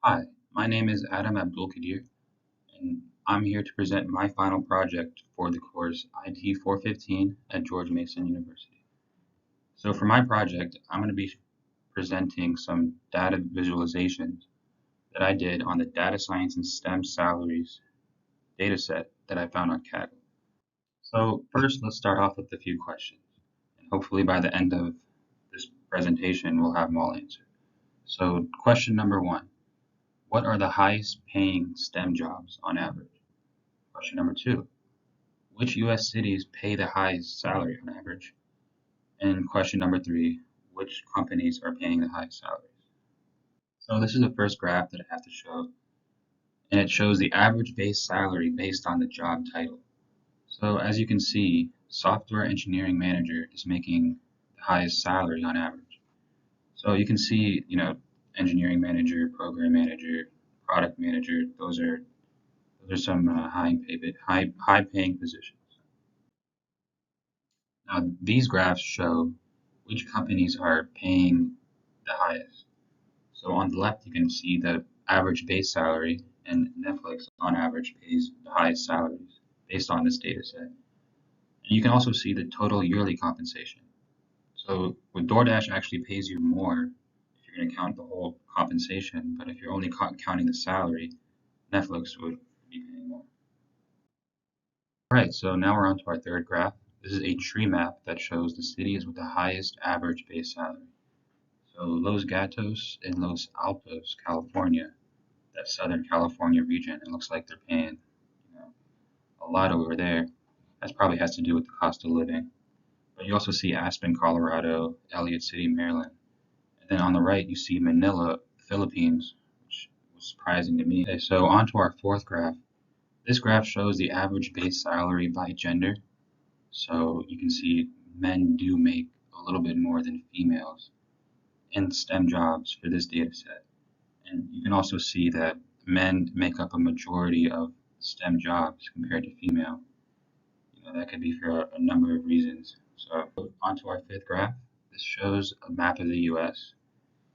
Hi, my name is Adam Abdul Kadir, and I'm here to present my final project for the course IT 415 at George Mason University. So for my project, I'm going to be presenting some data visualizations that I did on the Data Science and STEM Salaries dataset that I found on Kaggle. So first, let's start off with a few questions, and hopefully by the end of this presentation, we'll have them all answered. So question number one. What are the highest paying STEM jobs on average? Question number two, which US cities pay the highest salary on average? And question number three, which companies are paying the highest salaries? So this is the first graph that I have to show, and it shows the average base salary based on the job title. So as you can see, software engineering manager is making the highest salary on average. So you can see, engineering manager, program manager, product manager, those are some high paying positions. Now, these graphs show which companies are paying the highest. So on the left, you can see the average base salary, and Netflix on average pays the highest salaries based on this data set. And you can also see the total yearly compensation. So with DoorDash actually pays you more if you're going to count the whole compensation, but if you're only counting the salary, Netflix would be paying more. All right, so now we're on to our third graph. This is a tree map that shows the cities with the highest average base salary. So Los Gatos and Los Altos, California, that Southern California region, it looks like they're paying, you know, a lot over there. That probably has to do with the cost of living. But you also see Aspen, Colorado, Elliott City, Maryland. And then on the right, you see Manila, Philippines, which was surprising to me. Okay, so on to our fourth graph. This graph shows the average base salary by gender. So you can see men do make a little bit more than females in STEM jobs for this data set. And you can also see that men make up a majority of STEM jobs compared to female. That could be for a number of reasons. So onto our fifth graph. This shows a map of the US,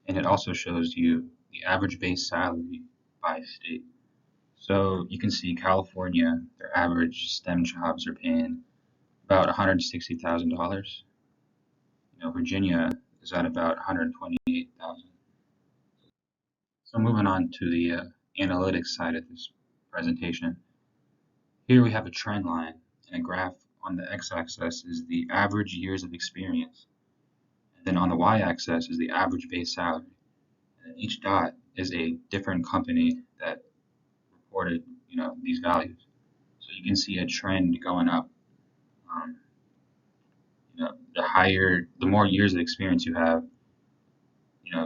and it also shows you the average base salary by state. So you can see California, their average STEM jobs are paying about $160,000. Virginia is at about 128,000. So moving on to the analytics side of this presentation. Here we have a trend line and a graph. On the x-axis is the average years of experience, and then on the y-axis is the average base salary. And each dot is a different company that reported, these values. So you can see a trend going up. Um, the more years of experience you have,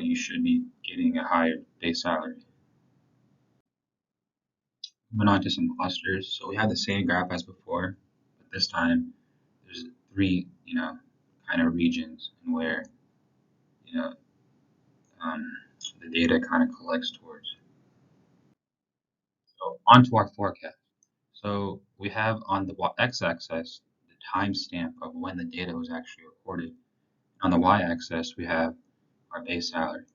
you should be getting a higher base salary. Moving on to some clusters. So we have the same graph as before, but this time there's three, kind of regions and where, you know, um, the data kind of collects towards. So onto our forecast. So we have on the x-axis the timestamp of when the data was actually recorded. On the y-axis, we have our base salary.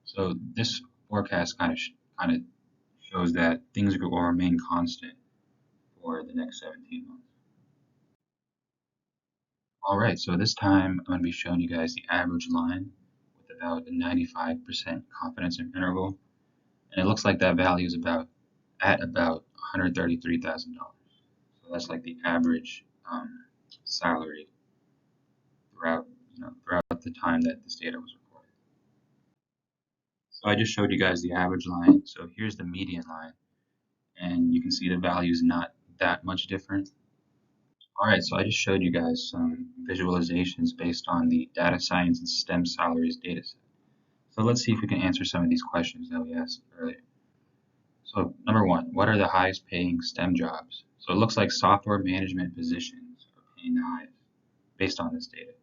So this forecast kind of shows that things will remain constant for the next 17 months. All right, so this time I'm going to be showing you guys the average line with about a 95% confidence interval. And it looks like that value is at about $133,000. So that's like the average salary throughout the time that this data was recorded. So I just showed you guys the average line. So here's the median line, and you can see the value is not that much different. All right, so I just showed you guys some visualizations based on the data science and STEM salaries dataset. So let's see if we can answer some of these questions that we asked earlier. So number one, what are the highest paying STEM jobs? So it looks like software management positions are paying the highest based on this data.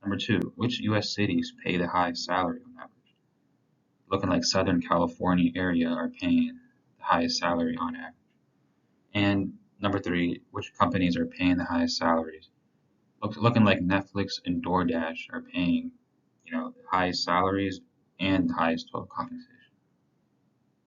Number two, which US cities pay the highest salary on average? Looking like Southern California area are paying the highest salary on average. And number three, which companies are paying the highest salaries? Looking like Netflix and DoorDash are paying, the highest salaries and the highest total compensation.